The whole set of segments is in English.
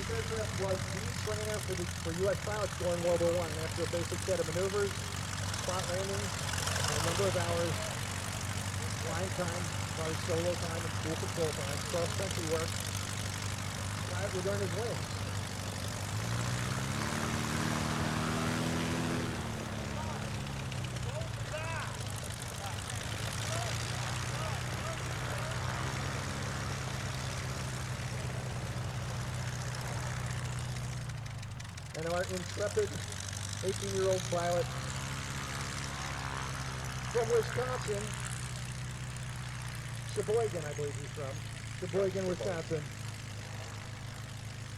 This aircraft was the trainer for U.S. pilots during World War I. And after a basic set of maneuvers, spot landing, and a number of hours, flying time, probably solo time and dual control time, cross-country work, pilot would earn his wings. And our intrepid 18-year-old pilot from Wisconsin, Sheboygan, I believe he's from, Sheboygan, Wisconsin,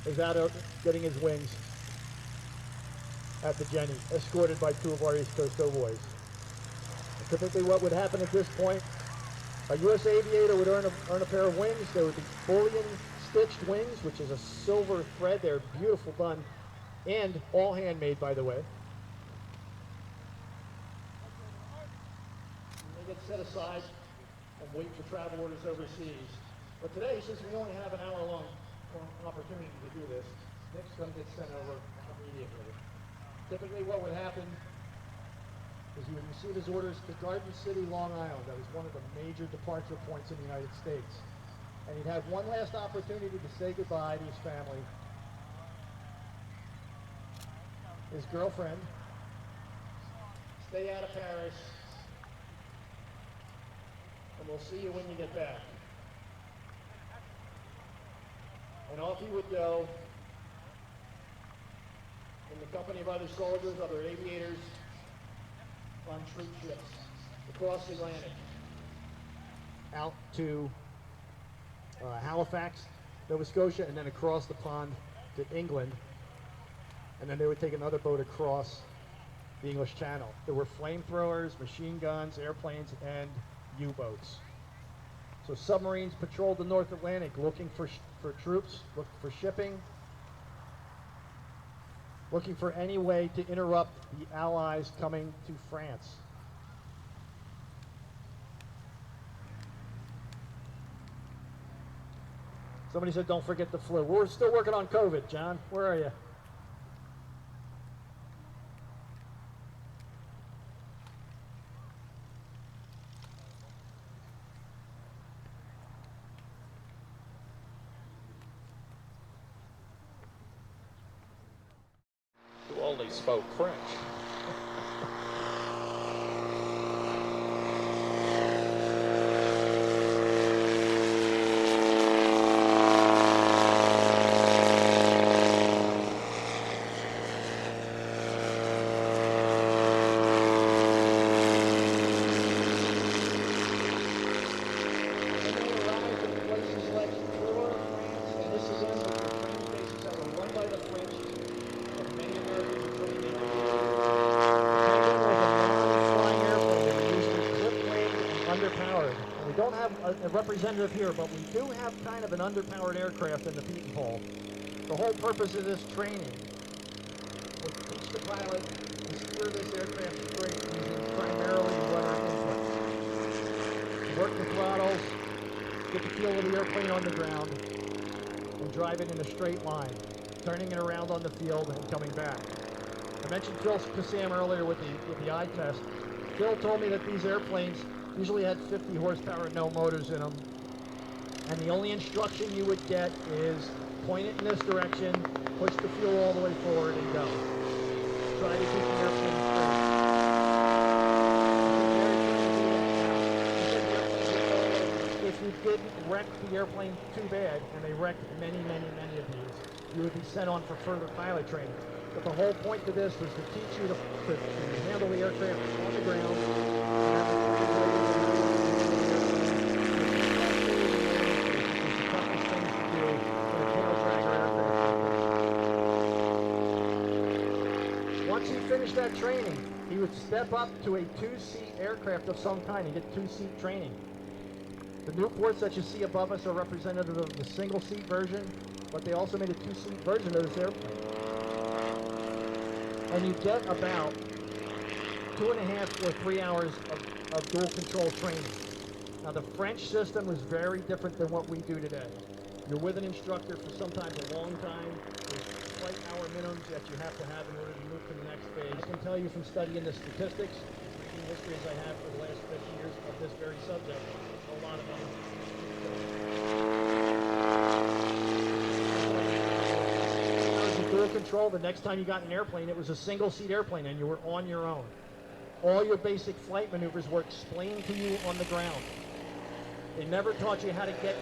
is out getting his wings at the Jenny, escorted by two of our East Coast doughboys. Typically what would happen at this point, a U.S. aviator would earn a pair of wings. They would be bullion stitched wings, which is a silver thread. They're beautiful done. And all handmade, by the way. And they get set aside and wait for travel orders overseas. But today, since we only have an hour-long opportunity to do this, Nick's going to get sent over immediately. Typically, what would happen is you would receive his orders to Garden City, Long Island. That was one of the major departure points in the United States. And he'd have one last opportunity to say goodbye to his family, his girlfriend, stay out of Paris, and we'll see you when you get back. And off he would go in the company of other soldiers, other aviators, on troop ships across the Atlantic, out to Halifax, Nova Scotia, and then across the pond to England. And then they would take another boat across the English Channel. There were flamethrowers, machine guns, airplanes, and U-boats. So submarines patrolled the North Atlantic looking for troops, looking for shipping, looking for any way to interrupt the Allies coming to France. Somebody said, don't forget the flu. We're still working on COVID, John. Where are you? Who only spoke French. We don't have a representative here, but we do have kind of an underpowered aircraft in the Pete Pole. The whole purpose of this training was to teach the pilot to steer this aircraft straight using primarily rudder inputs. Work the throttles, get the feel of the airplane on the ground, and drive it in a straight line, turning it around on the field and coming back. I mentioned Phil Kassam earlier with the eye test. Phil told me that these airplanes usually had 50 horsepower and no motors in them. And the only instruction you would get is point it in this direction, push the fuel all the way forward and go. Try to keep the airplane straight. If you didn't wreck the airplane too bad, and they wrecked many of these, you would be sent on for further pilot training. But the whole point to this was to teach you to handle the aircraft on the ground. Once he finished that training, he would step up to a two-seat aircraft of some kind and get two-seat training. The Nieuports that you see above us are representative of the single-seat version, but they also made a two-seat version of this airplane. And you get about 2.5 or 3 hours of dual control training. Now the French system was very different than what we do today. You're with an instructor for sometimes a long time. There's flight hour minimums that you have to have in order to move to the next phase. I can tell you from studying the statistics, reading history as I have for the last 50 years of this very subject, a lot of them. Dual control, the next time you got in an airplane, it was a single seat airplane and you were on your own. All your basic flight maneuvers were explained to you on the ground. They never taught you how to get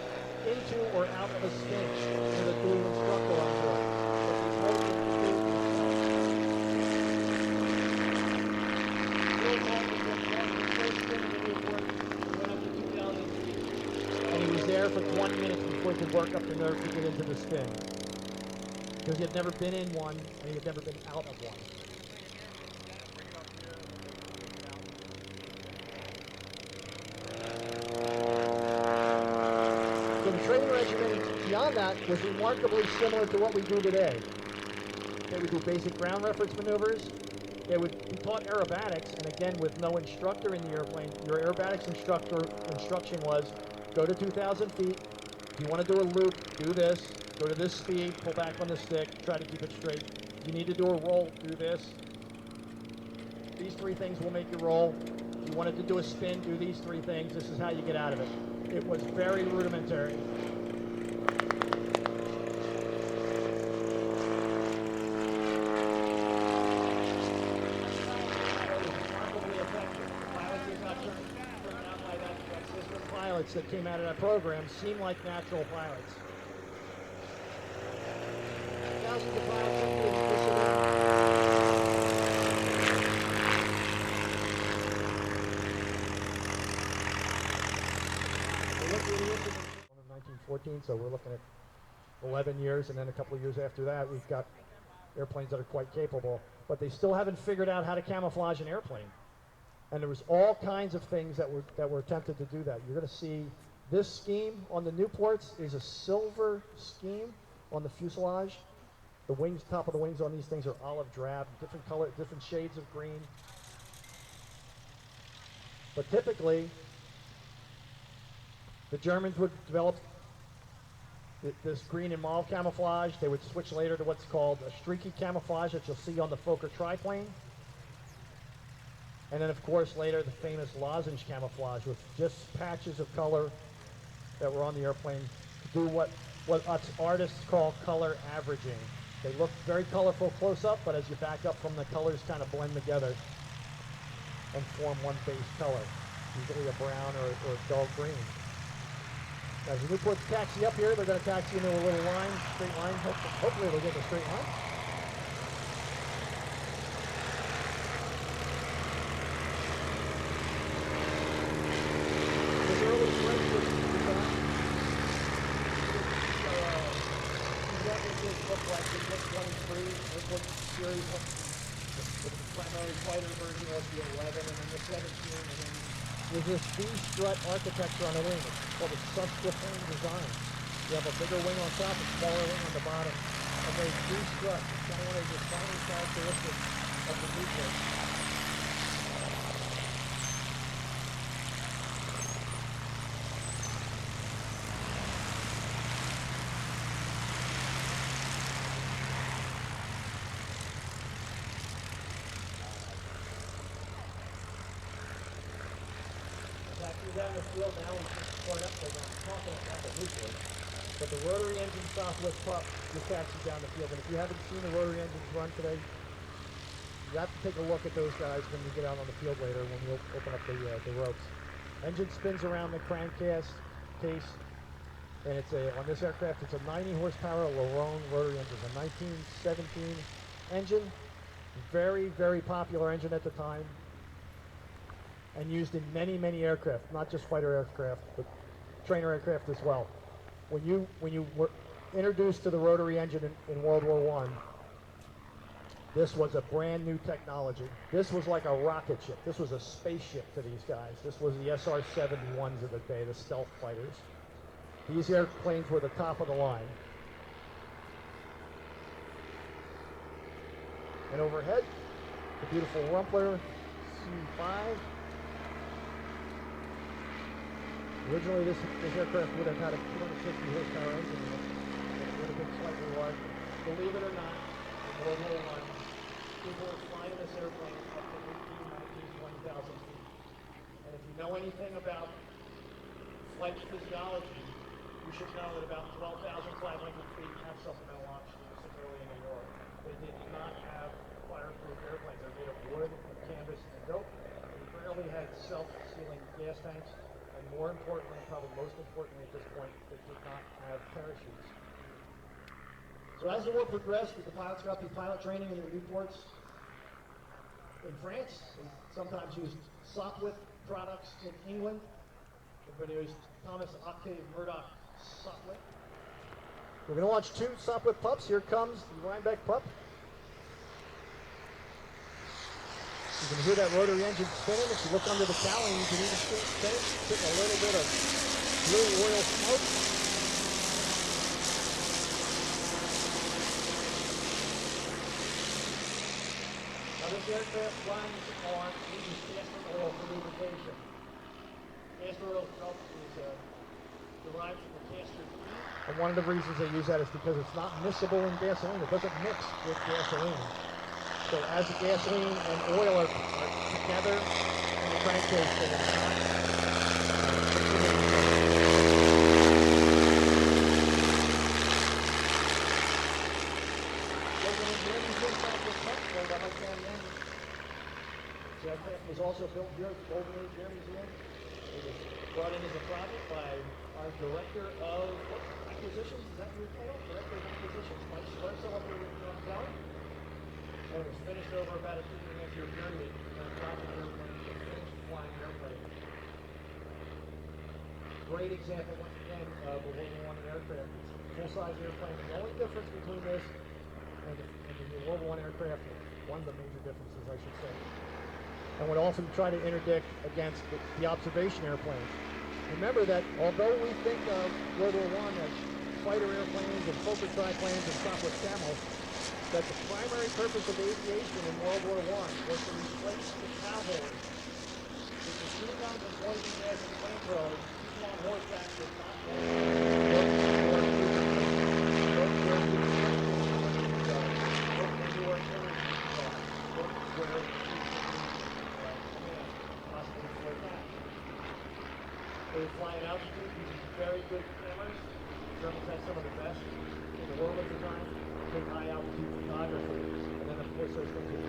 into or out of a spin with a dual instructor on board. But they told you to do it. And he was there for 20 minutes before he could work up the nerve to get into the spin. Because he had never been in one, and he had never been out of one. So the training regimen beyond that was remarkably similar to what we do today. They would do basic ground reference maneuvers. They would be taught aerobatics, and again, with no instructor in the airplane, your aerobatics instruction was, go to 2,000 feet. If you want to do a loop, do this. Go to this speed, pull back on the stick, try to keep it straight. If you need to do a roll, do this. These three things will make you roll. If you wanted to do a spin, do these three things. This is how you get out of it. It was very rudimentary. Pilots that came out of that program seem like natural pilots. Thousands of pilots have been in 1914, so we're looking at 11 years, and then a couple of years after that, we've got airplanes that are quite capable, but they still haven't figured out how to camouflage an airplane. And there was all kinds of things that were attempted to do that. You're going to see this scheme on the Nieuports is a silver scheme on the fuselage. The wings, top of the wings on these things are olive drab, different color, different shades of green. But typically, the Germans would develop this green and mauve camouflage. They would switch later to what's called a streaky camouflage that you'll see on the Fokker triplane. And then, of course, later the famous lozenge camouflage with just patches of color that were on the airplane to do what us artists call color averaging. They look very colorful close up, but as you back up from the colors kind of blend together and form one base color, usually a brown or a dull green. As the Nieuports taxi up here, they're going to taxi into a little line, straight line. Hopefully they'll get in a straight line. This early French was look like the X-23, Airport series, with the primary fighter version of the 11, and then the 17, and then with this V-strut architecture on the wing. It's called a Triplane design. You have a bigger wing on top, a smaller wing on the bottom, and those V-struts. It's kind of one of the defining characteristics of the Nieuport. Down the field now, we just start up, like I'm talking about the Nieuport, but the rotary engine Sopwith Pup just taxi down the field. And if you haven't seen the rotary engines run today, you have to take a look at those guys when you get out on the field later when you open up the ropes. Engine spins around the crankcase case, and it's on this aircraft, it's a 90 horsepower Larone rotary engine, a 1917 engine, very, very popular engine at the time, and used in many, many aircraft, not just fighter aircraft, but trainer aircraft as well. When you were introduced to the rotary engine in World War I, this was a brand new technology. This was like a rocket ship. This was a spaceship to these guys. This was the SR-71s of the day, the stealth fighters. These airplanes were the top of the line. And overhead, the beautiful Rumpler C5. Originally, this aircraft would have had a 260 horsepower engine in it. It would have been slightly larger. Believe it or not, in World War I, people were flying this airplane up to 18, 19, 20,000 feet. And if you know anything about flight physiology, you should know that about 12,500 feet have supplemental oxygen. This is early in the war. They did not have fireproof airplanes. They're made of wood, canvas, and dope. They rarely had self-sealing gas tanks. And more importantly, probably most importantly at this point, they did not have parachutes. So as the war progressed, the pilots got through pilot training in the Nieuports in France. They sometimes used Sopwith products in England. Everybody used Thomas Octave Murdoch Sopwith. We're going to launch 2 Sopwith Pups. Here comes the Rhinebeck Pup. You can hear that rotary engine spinning. If you look under the cowling, you can even see it spinning, getting a little bit of blue oil smoke. Now this aircraft runs on uses castor oil for lubrication. Castor oil itself is derived from the castor bean. And one of the reasons they use that is because it's not miscible in gasoline. It doesn't mix with gasoline. So as the gasoline and oil are together in the crankcase, they will not. The aircraft was also built here at the Golden Age Air Museum. It was brought in as a project by our Director of Acquisitions. Is that your title? Director of Acquisitions, Mike Schwartz, up here with North Valley. And it was finished over about a 2.5-year period. And a project airplane, a finished flying airplane. Great example, once again, of a World War I aircraft. It's a full-size airplane. The only difference between this and the World War I aircraft, one of the major differences, I should say, and would often try to interdict against the observation airplanes. Remember that although we think of World War I as fighter airplanes and Fokker triplanes and Sopwith Camel, that the primary purpose of aviation in World War I was to replace the cavalry. With the machine guns and poison gas and flamethrowers, people on horseback did not They would fly at altitude using very good cameras. Germans had some of the best in the world at the time. Take high altitude photography. And then of course those things were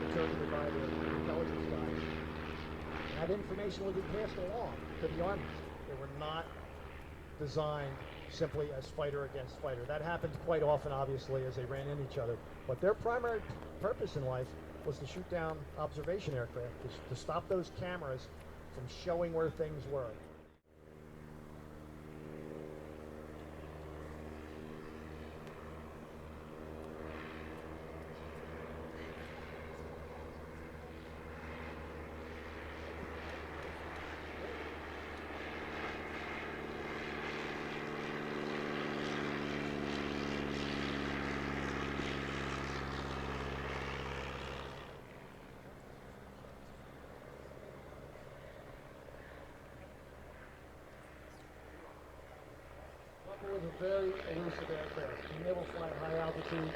interpreted by the intelligence guys. And that information would be passed along to the armies. They were not designed simply as fighter against fighter. That happened quite often, obviously, as they ran into each other. But their primary purpose in life was to shoot down observation aircraft, to stop those cameras from showing where things were. It was a very elusive aircraft. Being able to fly at high altitudes,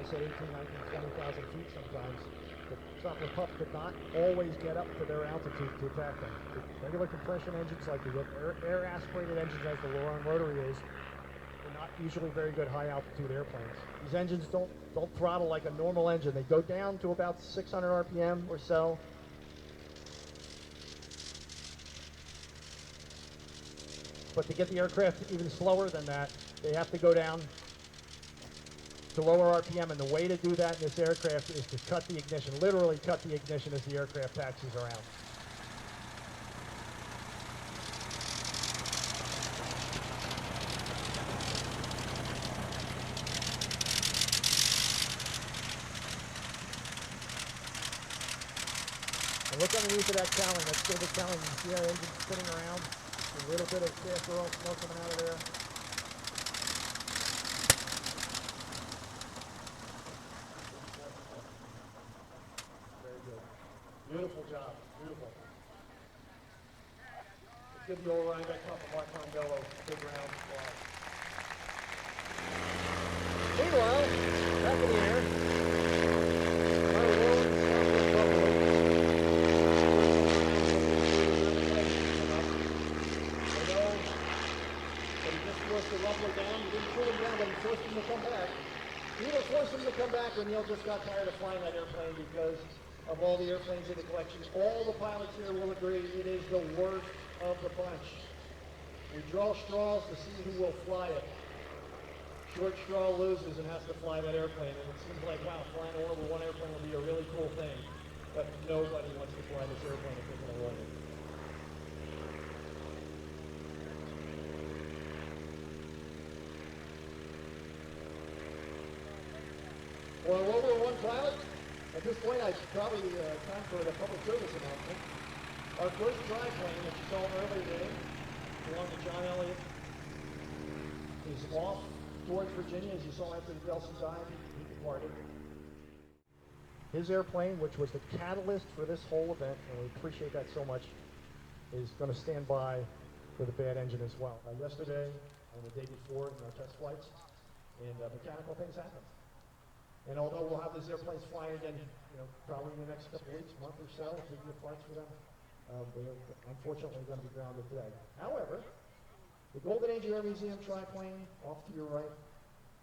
18, 19, 20,000 feet sometimes. The Sopwith Pup could not always get up to their altitude to attack them. The regular compression engines, like the air aspirated engines as the Loran rotary is, are not usually very good high altitude airplanes. These engines don't throttle like a normal engine. They go down to about 600 RPM or so. But to get the aircraft even slower than that, they have to go down to lower RPM, and the way to do that in this aircraft is to cut the ignition, literally cut the ignition as the aircraft taxis around. And look underneath of that cowling, that's still the cowling. You see our engine spinning around? A little bit of castor oil smoke coming out of there. Very good. Beautiful job. Beautiful. give the old Rhinebeck Pup a Mark Mondello big round fly. Meanwhile, back in the air, our rolling Sopwith Pup. I know that he just forced the Rumpler down. He didn't pull him down, but he forced him to come back. He either forced him to come back or Neil just got tired of flying that airplane because of all the airplanes in the collection. All the pilots here will agree it is the worst of the bunch. We draw straws to see who will fly it. Short straw loses and has to fly that airplane. And it seems like, wow, flying a World War I airplane will be a really cool thing. But nobody wants to fly this airplane if they're going to run it. For a World War I pilot, at this point, it's probably time for the public service announcement. Our first triplane that you saw earlier today, belonged to John Elliott, is off towards Virginia. As you saw after the Delson died, he departed. His airplane, which was the catalyst for this whole event, and we appreciate that so much, is going to stand by with a bad engine as well. Yesterday and the day before in our test flights, and mechanical things happen. And although we'll have these airplanes flying again, probably in the next couple weeks, month or so, if we get parts for them, they're unfortunately going to be grounded today. However, the Golden Age Air Museum triplane, off to your right,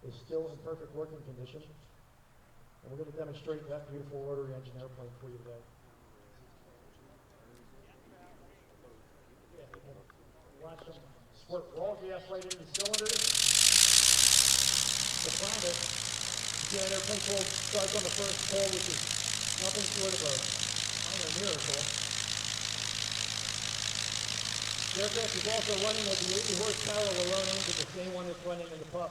is still in perfect working condition. And we're going to demonstrate that beautiful rotary engine airplane for you today. Watch them squirt raw gas right into the cylinders. To find it, that airplane starts on the first pull, which is nothing short of a minor miracle. The aircraft is also running with the 80 horsepower Lerone engine, the same one that's running in the Pup.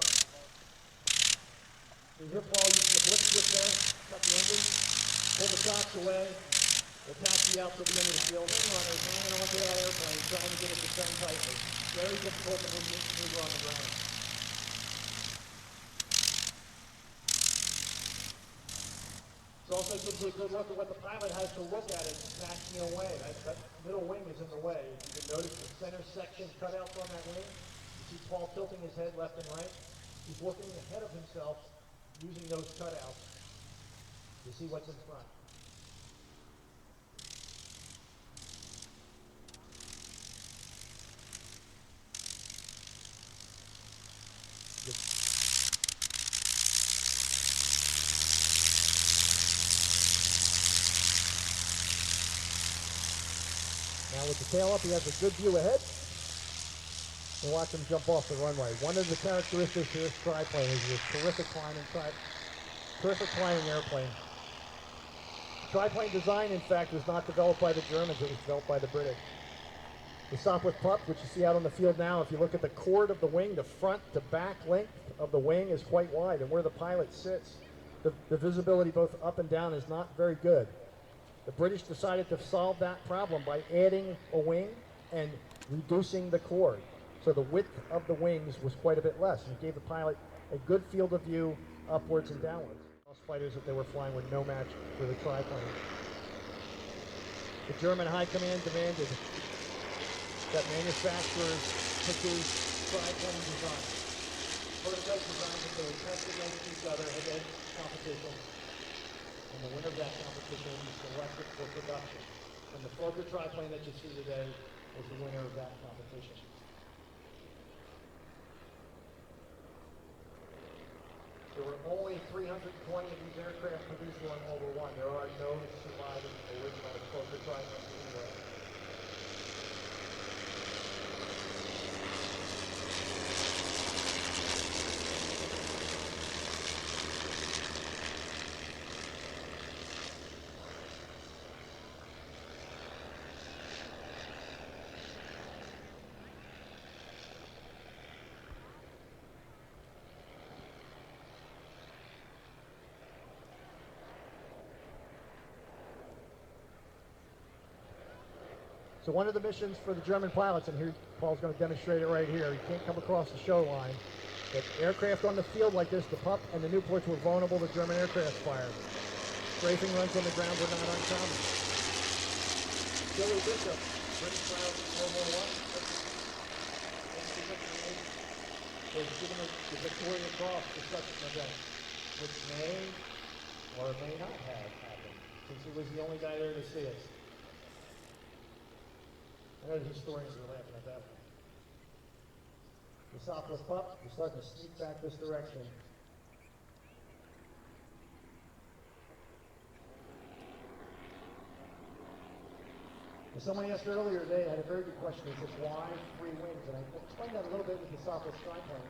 You hear Paul using the blip switch there, cut the engine, pull the shocks away, we'll taxi out to the end of the field. Runners hanging onto that airplane, trying to get it to turn tightly. Very difficult to move on the ground. It also gives you a good look at what the pilot has to look at as it's taxiing away. That middle wing is in the way. You can notice the center section cutouts on that wing. You see Paul tilting his head left and right. He's looking ahead of himself using those cutouts to see what's in front. Now with the tail up, he has a good view ahead. And watch him jump off the runway. One of the characteristics of this triplane is this terrific climbing airplane. The triplane design, in fact, was not developed by the Germans, it was developed by the British. The Sopwith Pup, which you see out on the field now, if you look at the chord of the wing, the front to back length of the wing is quite wide, and where the pilot sits, the visibility both up and down is not very good. The British decided to solve that problem by adding a wing and reducing the chord. So the width of the wings was quite a bit less, and it gave the pilot a good field of view upwards and downwards. Those fighters that they were flying were no match for the triplane. The German High Command demanded that manufacturers produce triplane design. Prototype designs that they would test against each other against competition. And the winner of that competition is selected for production. And the Fokker triplane that you see today is the winner of that competition. There were only 320 of these aircraft produced during World War I. There are no surviving original Fokker triplanes anywhere. So one of the missions for the German pilots, and here Paul's going to demonstrate it right here, he can't come across the show line, but aircraft on the field like this, the Pup and the Nieuports were vulnerable to German aircraft fire. Strafing runs on the ground were not uncommon. Billy Bishop, British pilot in World War I, was given the Victoria Cross for such an event, which may or may not have happened, since he was the only guy there to see it. I know the historians are laughing at that one. The Sopwith Pup is starting to sneak back this direction. And someone asked earlier today, I had a very good question. He said, why 3 wings? And I explained that a little bit with the Sopwith Triplane.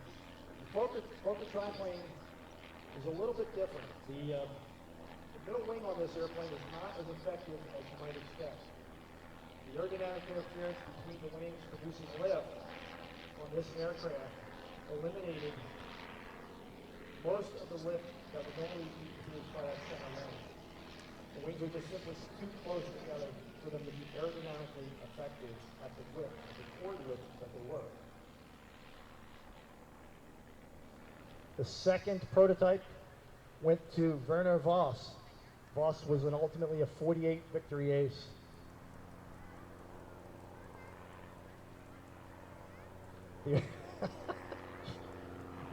The Fokker Triplane is a little bit different. The middle wing on this airplane is not as effective as you might expect. The aerodynamic interference between the wings producing lift on this aircraft eliminated most of the lift that would normally be produced by that center wing. The wings are just simply too close together for them to be aerodynamically effective at the width, the chord width that they were. The second prototype went to Werner Voss. Voss was ultimately a 48 victory ace.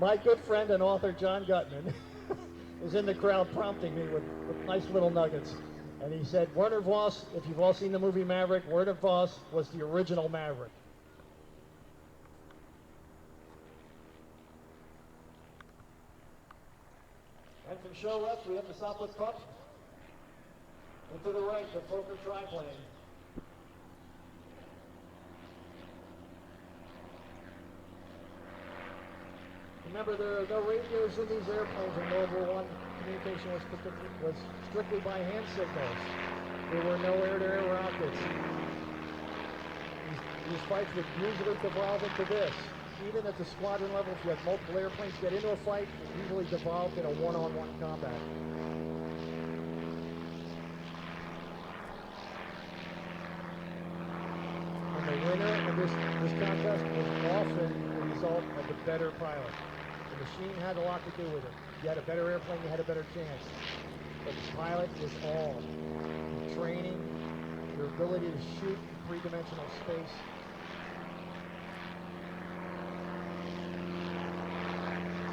My good friend and author John Gutman is in the crowd prompting me with nice little nuggets. And he said, Werner Voss, if you've all seen the movie Maverick, Werner Voss was the original Maverick. And from show left, we have the Sopwith Pup. And to the right, the Fokker Triplane. Remember, there are no radios in these airplanes in World War I. Communication was strictly by hand signals. There were no air-to-air rockets. These fights would usually devolve into this. Even at the squadron level, if you had multiple airplanes get into a fight, it usually devolved in a one-on-one combat. And the winner of this contest was often the result of the better pilot. The machine had a lot to do with it. You had a better airplane, you had a better chance. But the pilot is all. Your training, your ability to shoot in three-dimensional space.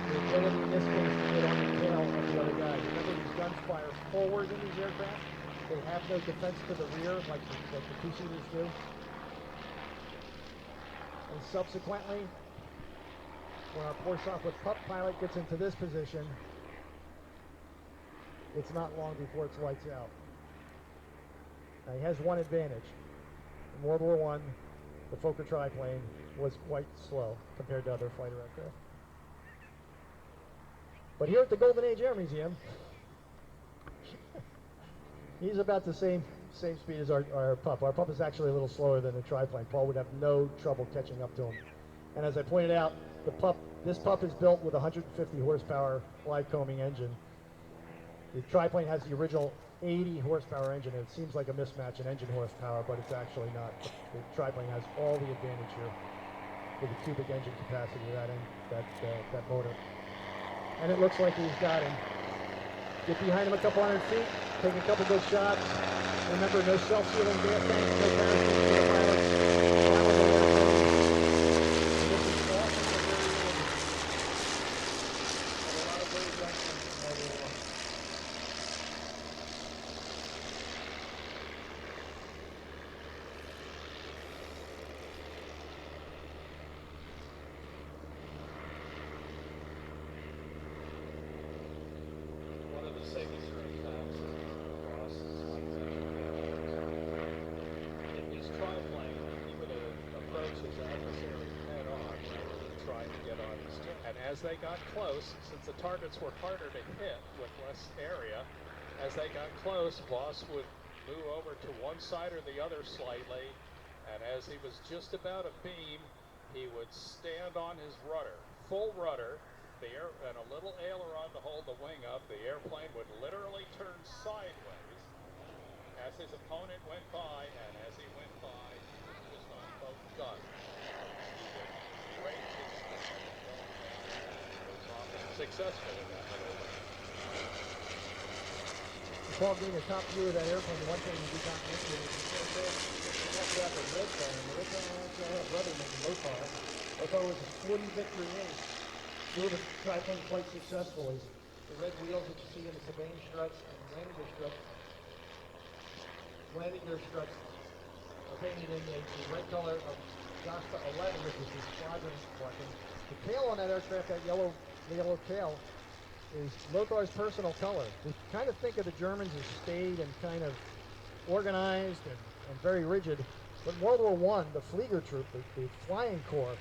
Your ability, in this case, to get on the tail of the other guy. Remember, these guns fire forward in these aircraft. They have no defense to the rear like the two-seaters do. And subsequently, when our poor Sopwith Pup pilot gets into this position, it's not long before it's lights out. Now, he has one advantage. In World War I, the Fokker triplane was quite slow compared to other fighter aircraft. But here at the Golden Age Air Museum, he's about the same speed as our Pup. Our Pup is actually a little slower than the triplane. Paul would have no trouble catching up to him. And as I pointed out, this Pup is built with a 150 horsepower wide combing engine. The triplane has the original 80 horsepower engine, and it seems like a mismatch in engine horsepower, but it's actually not. The triplane has all the advantage here with the cubic engine capacity of that motor. And it looks like he's got him. Get behind him a couple hundred feet, take a couple good shots. Remember, no self-sealing gas tanks, no parachute for the pilots. As they got close, since the targets were harder to hit with less area, as they got close, Voss would move over to one side or the other slightly, and as he was just about a beam, he would stand on his rudder, full rudder, and a little aileron to hold the wing up. The airplane would literally turn sideways as his opponent went by, and as he went by, just on both guns, he would raise his successful in that maneuver. Paul, getting a top view of that airplane, the one thing you did not mention is you talked about the red plane. The red plane actually had a brother named Nieuport. Nieuport was a 40 victory ace. flew the triplane quite successfully. The red wheels that you see in the Sabine struts and landing gear struts are painted in the red color of Jasta 11, which is the squadron marking. The tail on that aircraft, the yellow tail, is Lothar's personal color. We kind of think of the Germans as staid and kind of organized and very rigid. But in World War I, the Flieger Troop, the flying corps,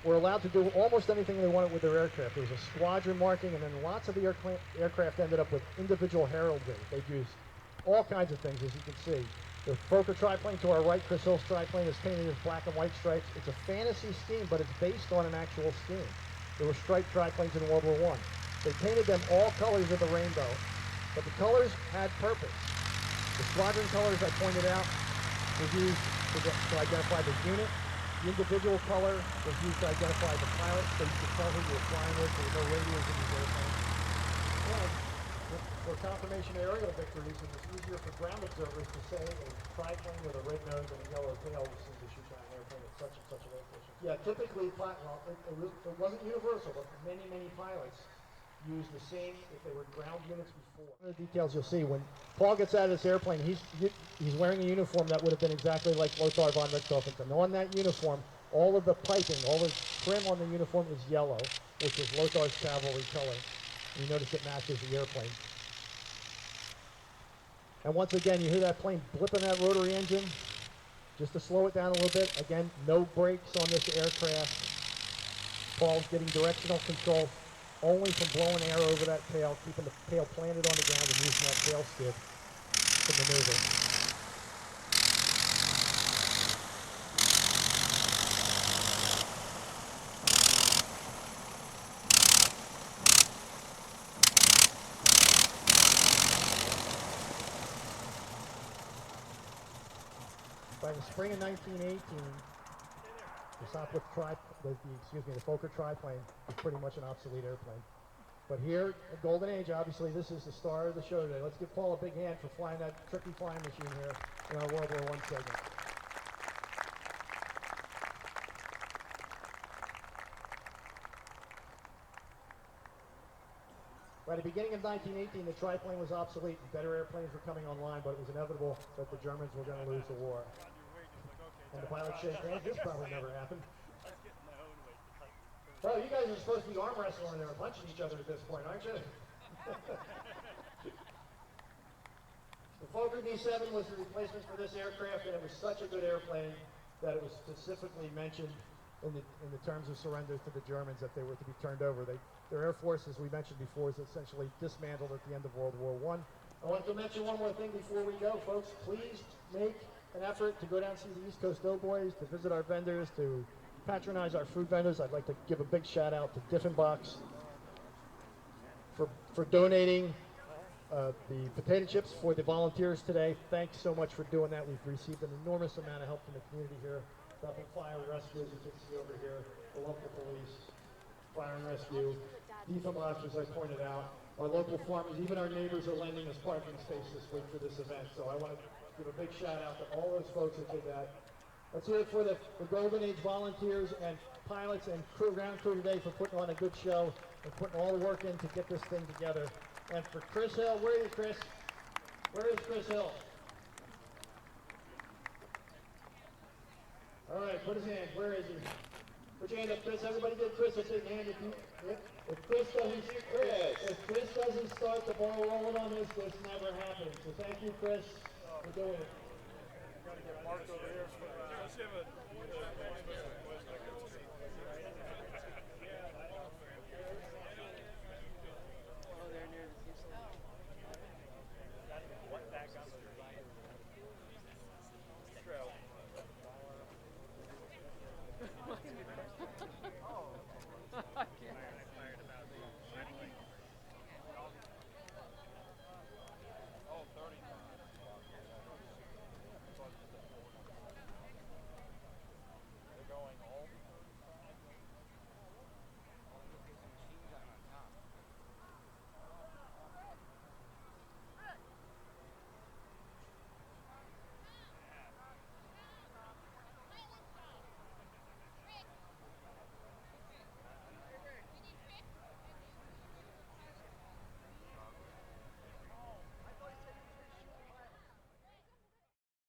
were allowed to do almost anything they wanted with their aircraft. There was a squadron marking, and then lots of the aircraft ended up with individual heraldry. They'd use all kinds of things, as you can see. The Fokker triplane to our right, Chris Hill's triplane, is painted with black and white stripes. It's a fantasy scheme, but it's based on an actual scheme. There were striped triplanes in World War I. They painted them all colors of the rainbow, but the colors had purpose. The squadron colors I pointed out was used to identify the unit. The individual color was used to identify the pilot, so you could tell who you were flying with. There were no radios in these airplanes. And for confirmation of aerial victories, it was easier for ground observers to say a triplane with a red nose and a yellow tail was seen to shoot down an airplane at such and such a location. Yeah, typically, well, it wasn't universal, but many pilots used the same if they were ground units before. One of the details you'll see when Paul gets out of this airplane, he's wearing a uniform that would have been exactly like Lothar von Richthofen. On that uniform, all of the piping, all the trim on the uniform is yellow, which is Lothar's cavalry color. And you notice it matches the airplane. And once again, you hear that plane blipping that rotary engine. Just to slow it down a little bit, again, no brakes on this aircraft. Paul's getting directional control only from blowing air over that tail, keeping the tail planted on the ground and using that tail skid to maneuver. By the spring of 1918, the Sopwith the Fokker triplane was pretty much an obsolete airplane. But here, the golden age, obviously, this is the star of the show today. Let's give Paul a big hand for flying that tricky flying machine here in our World War I segment. By the beginning of 1918, the triplane was obsolete and better airplanes were coming online, but it was inevitable that the Germans were going to lose the war. And the pilots shake hands. This probably never happened. Oh, you guys are supposed to be arm wrestling there and punching each other at this point, aren't you? The Fokker D7 was the replacement for this aircraft, and it was such a good airplane that it was specifically mentioned in the terms of surrender to the Germans that they were to be turned over. Their Air Force, as we mentioned before, is essentially dismantled at the end of World War I. I want to mention one more thing before we go, folks. Please make an effort to go down and see the East Coast Doughboys, to visit our vendors, to patronize our food vendors. I'd like to give a big shout out to Diffin Box for donating the potato chips for the volunteers today. Thanks so much for doing that. We've received an enormous amount of help from the community here. Duffin Fire Rescue, as you can see over here, the local police, Fire and Rescue, Diffin Box, as I pointed out, our local farmers, even our neighbors are lending us parking space this week for this event. So I want to give a big shout out to all those folks that did that. Let's hear it for the Golden Age volunteers and pilots and ground crew today for putting on a good show and putting all the work in to get this thing together. And for Chris Hill, where are you, Chris? Where is Chris Hill? All right, put his hand. Where is he? Put your hand up, Chris. Everybody give Chris a big hand. If Chris doesn't start the ball rolling on this never happens. So thank you, Chris, for doing it. Got to get Mark over here. Let's give a